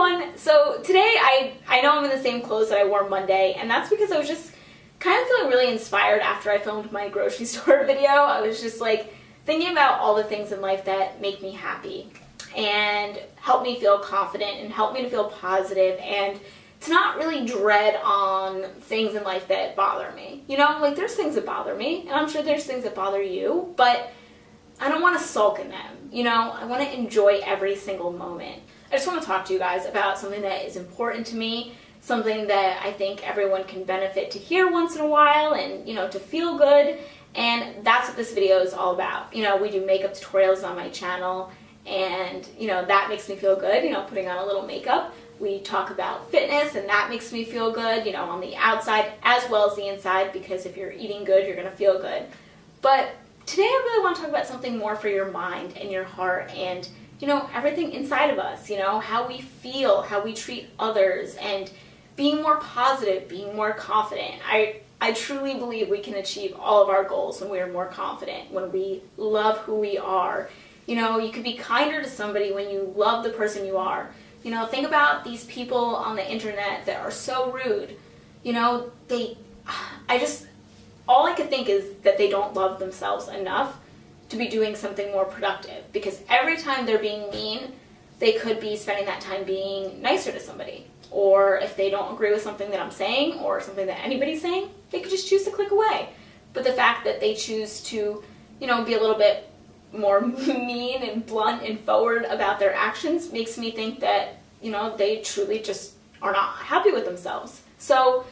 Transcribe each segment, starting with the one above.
everyone! So today I know I'm in the same clothes that I wore Monday, and that's because I was just kind of feeling really inspired after I filmed my grocery store video. I was just like thinking about all the things in life that make me happy and help me feel confident and help me to feel positive and to not really dread on things in life that bother me. You know, like there's things that bother me, and I'm sure there's things that bother you, but I don't want to sulk in them. You know, I want to enjoy every single moment. I just want to talk to you guys about something that is important to me, something that I think everyone can benefit to hear once in a while and, you know, to feel good. And that's what this video is all about. You know, we do makeup tutorials on my channel, and, you know, that makes me feel good, you know, putting on a little makeup. We talk about fitness, and that makes me feel good, you know, on the outside as well as the inside, because if you're eating good, you're going to feel good. But today I really want to talk about something more for your mind and your heart and, you know, everything inside of us, you know, how we feel, how we treat others, and being more positive, being more confident. I truly believe we can achieve all of our goals when we are more confident, when we love who we are. You know, you could be kinder to somebody when you love the person you are. You know, think about these people on the internet that are so rude. You know, all I could think is that they don't love themselves enough to be doing something more productive, because every time they're being mean, they could be spending that time being nicer to somebody. Or if they don't agree with something that I'm saying or something that anybody's saying, they could just choose to click away. But the fact that they choose to, you know, be a little bit more mean and blunt and forward about their actions makes me think that, you know, they truly just are not happy with themselves. So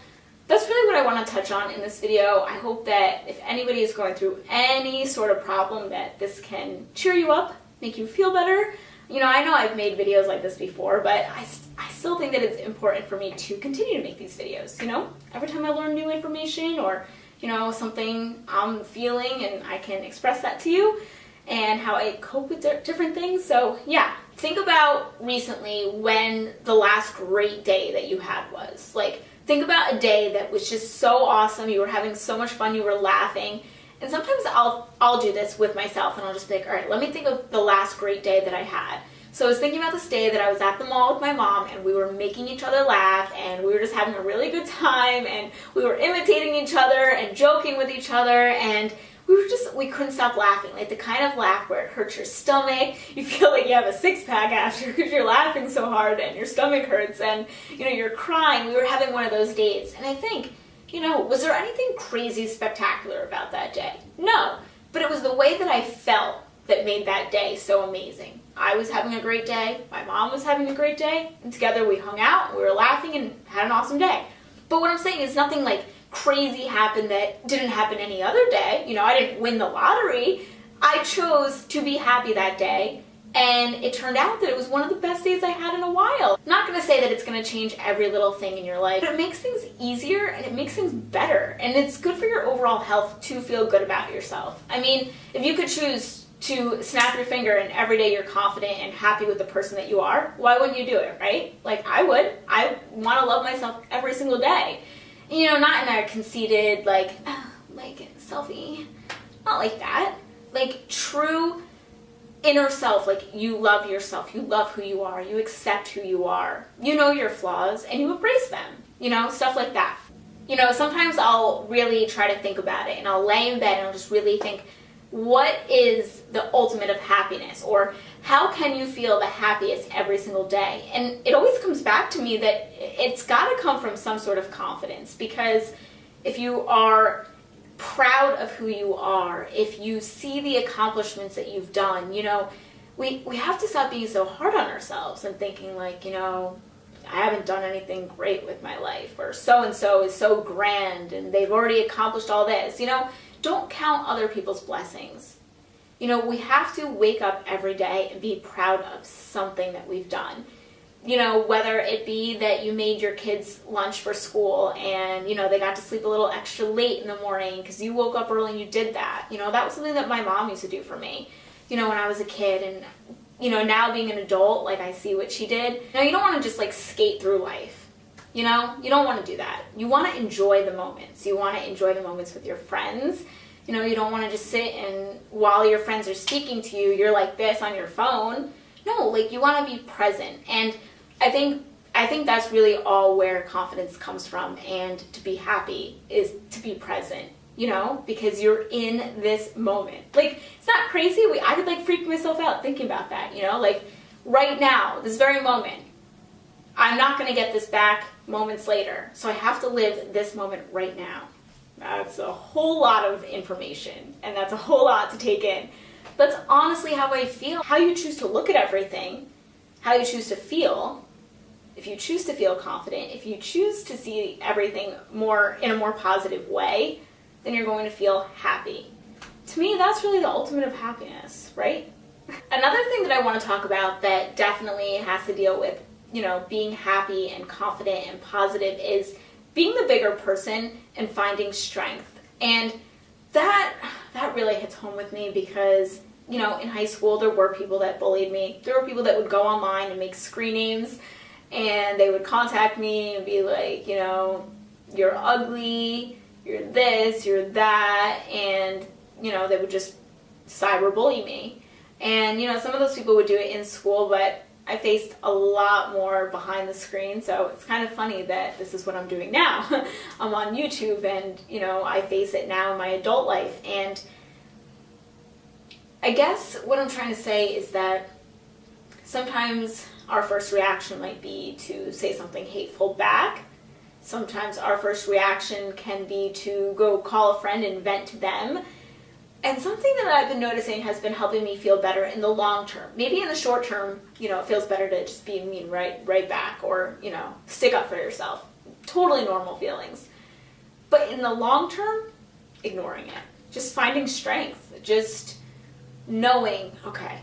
that's really what I want to touch on in this video. I hope that if anybody is going through any sort of problem, that this can cheer you up, make you feel better. You know I've made videos like this before, but I still think that it's important for me to continue to make these videos. You know, every time I learn new information or, you know, something I'm feeling, and I can express that to you, and how I cope with different things. So yeah, think about recently when the last great day that you had was. Like, think about a day that was just so awesome, you were having so much fun, you were laughing. And sometimes I'll do this with myself, and I'll just be like, all right, let me think of the last great day that I had. So I was thinking about this day that I was at the mall with my mom, and we were making each other laugh, and we were just having a really good time, and we were imitating each other and joking with each other, and we couldn't stop laughing. Like the kind of laugh where it hurts your stomach, you feel like you have a six-pack after because you're laughing so hard and your stomach hurts, and, you know, you're crying. We were having one of those days, and I think, you know, was there anything crazy spectacular about that day? No, but it was the way that I felt that made that day so amazing. I was having a great day, my mom was having a great day, and together we hung out, we were laughing, and had an awesome day. But what I'm saying is nothing like crazy happened that didn't happen any other day. You know, I didn't win the lottery. I chose to be happy that day, and it turned out that it was one of the best days I had in a while. I'm not going to say that it's going to change every little thing in your life, but it makes things easier and it makes things better, and it's good for your overall health to feel good about yourself. I mean, if you could choose to snap your finger and every day you're confident and happy with the person that you are, why wouldn't you do it, right? Like I would. I want to love myself every single day. You know, not in a conceited, like selfie, not like that. Like true inner self, like you love yourself, you love who you are, you accept who you are, you know your flaws, and you embrace them, you know, stuff like that. You know, sometimes I'll really try to think about it, and I'll lay in bed and I'll just really think, what is the ultimate of happiness? Or how can you feel the happiest every single day? And it always comes back to me that it's got to come from some sort of confidence, because if you are proud of who you are, if you see the accomplishments that you've done, you know, we have to stop being so hard on ourselves and thinking like, you know, I haven't done anything great with my life, or so-and-so is so grand and they've already accomplished all this. You know, don't count other people's blessings. You know, we have to wake up every day and be proud of something that we've done. You know, whether it be that you made your kids lunch for school and, you know, they got to sleep a little extra late in the morning because you woke up early and you did that. You know, that was something that my mom used to do for me, you know, when I was a kid. And, you know, now being an adult, like I see what she did. You know, you don't want to just like skate through life. You know, you don't want to do that. You want to enjoy the moments. You want to enjoy the moments with your friends. You know, you don't want to just sit and while your friends are speaking to you, you're like this on your phone. No, like you want to be present. And I think that's really all where confidence comes from, and to be happy is to be present, you know, because you're in this moment. Like, it's not crazy. I could like freak myself out thinking about that, you know, like right now, this very moment, I'm not going to get this back moments later. So I have to live this moment right now. That's a whole lot of information, and that's a whole lot to take in. That's honestly how I feel. How you choose to look at everything, how you choose to feel. If you choose to feel confident, if you choose to see everything more in a more positive way, then you're going to feel happy. To me, that's really the ultimate of happiness, right? Another thing that I want to talk about that definitely has to deal with, you know, being happy and confident and positive is being the bigger person and finding strength. And that really hits home with me because, you know, in high school there were people that bullied me. There were people that would go online and make screen names, and they would contact me and be like, you know, you're ugly, you're this, you're that, and, you know, they would just cyberbully me. And, you know, some of those people would do it in school, but I faced a lot more behind the screen, so it's kind of funny that this is what I'm doing now. I'm on YouTube, and, you know, I face it now in my adult life. And I guess what I'm trying to say is that sometimes our first reaction might be to say something hateful back. Sometimes our first reaction can be to go call a friend and vent to them. And something that I've been noticing has been helping me feel better in the long term. Maybe in the short term, you know, it feels better to just be mean right back, or, you know, stick up for yourself. Totally normal feelings. But in the long term, ignoring it. Just finding strength. Just knowing, okay,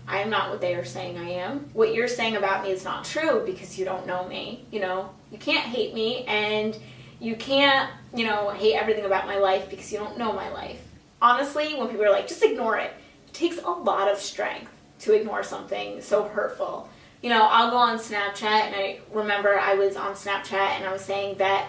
I am not what they are saying I am. What you're saying about me is not true because you don't know me. You know, you can't hate me, and you can't, you know, hate everything about my life because you don't know my life. Honestly, when people are like, just ignore it, it takes a lot of strength to ignore something so hurtful. You know, I'll go on Snapchat, and I remember I was on Snapchat and I was saying that,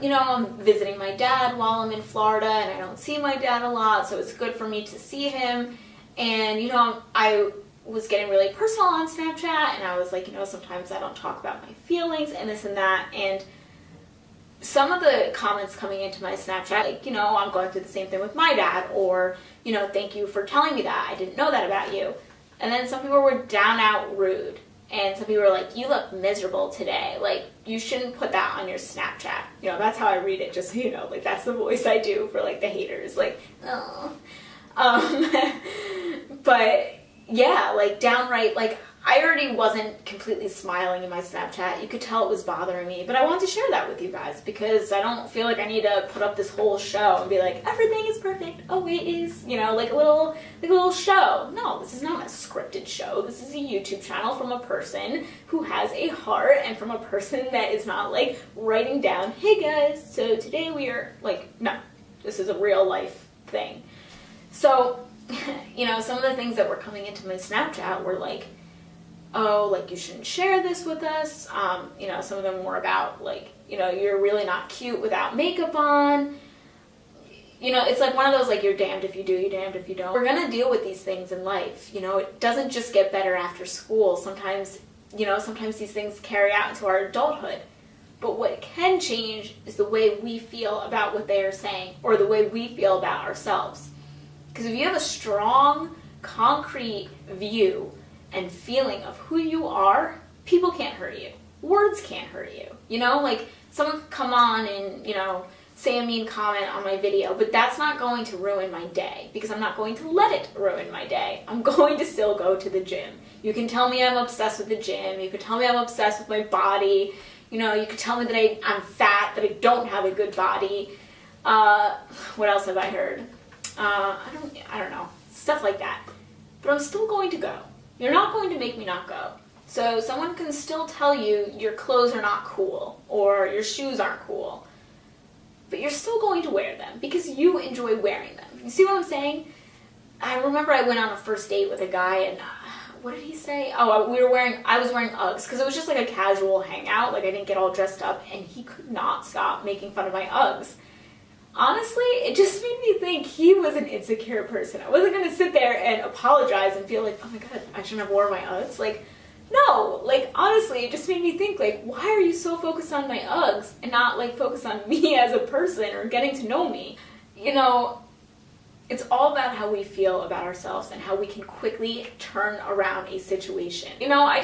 you know, I'm visiting my dad while I'm in Florida, and I don't see my dad a lot, so it's good for me to see him. And, you know, I was getting really personal on Snapchat, and I was like, you know, sometimes I don't talk about my feelings and this and that. And some of the comments coming into my Snapchat, like, you know, I'm going through the same thing with my dad, or, you know, thank you for telling me that. I didn't know that about you. And then some people were down out rude. And some people were like, you look miserable today. Like, you shouldn't put that on your Snapchat. You know, that's how I read it, just so you know. Like, that's the voice I do for, like, the haters. Like, oh. But, yeah, like, downright, like, I already wasn't completely smiling in my Snapchat. You could tell it was bothering me. But I wanted to share that with you guys because I don't feel like I need to put up this whole show and be like, everything is perfect. Oh, it is, you know, like a little show. No, this is not a scripted show. This is a YouTube channel from a person who has a heart, and from a person that is not, like, writing down, hey, guys, so today we are, like, no. This is a real life thing. So, you know, some of the things that were coming into my Snapchat were like, oh, like, you shouldn't share this with us. You know, some of them were about, like, you know, you're really not cute without makeup on. You know, it's like one of those, like, you're damned if you do, you're damned if you don't. We're going to deal with these things in life. You know, it doesn't just get better after school. Sometimes, you know, sometimes these things carry out into our adulthood. But what can change is the way we feel about what they are saying, or the way we feel about ourselves. Because if you have a strong, concrete view and feeling of who you are, people can't hurt you. Words can't hurt you. You know, like, someone could come on and, you know, say a mean comment on my video, but that's not going to ruin my day, because I'm not going to let it ruin my day. I'm going to still go to the gym. You can tell me I'm obsessed with the gym. You can tell me I'm obsessed with my body. You know, you could tell me that I'm fat, that I don't have a good body. What else have I heard? I don't know. Stuff like that. But I'm still going to go. You're not going to make me not go. So someone can still tell you your clothes are not cool, or your shoes aren't cool, but you're still going to wear them because you enjoy wearing them. You see what I'm saying? I remember I went on a first date with a guy, and what did he say? Oh, I was wearing Uggs because it was just like a casual hangout. Like, I didn't get all dressed up, and he could not stop making fun of my Uggs. Honestly, it just made me think he was an insecure person. I wasn't going to sit there and apologize and feel like, oh my god, I shouldn't have worn my Uggs. Like, no, like, honestly, honestly, it just made me think, like, why are you so focused on my Uggs and not, like, focused on me as a person or getting to know me? You know, it's all about how we feel about ourselves and how we can quickly turn around a situation. You know, I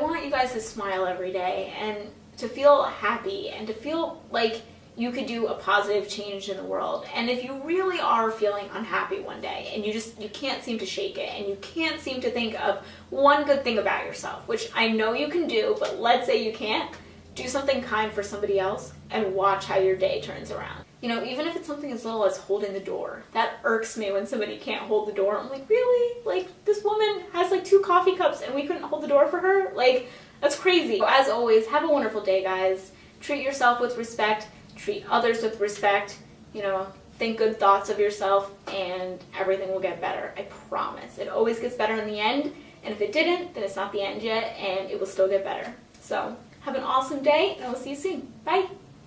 want you guys to smile every day and to feel happy and to feel like you could do a positive change in the world. And if you really are feeling unhappy one day and you can't seem to shake it and you can't seem to think of one good thing about yourself, which I know you can do, but let's say you can't, do something kind for somebody else and watch how your day turns around. You know, even if it's something as little as holding the door. That irks me when somebody can't hold the door. I'm like, really? Like, this woman has like 2 coffee cups and we couldn't hold the door for her? Like, that's crazy. So as always, have a wonderful day, guys. Treat yourself with respect. Treat others with respect. You know, think good thoughts of yourself and everything will get better. I promise. It always gets better in the end. And if it didn't, then it's not the end yet and it will still get better. So have an awesome day and I will see you soon. Bye.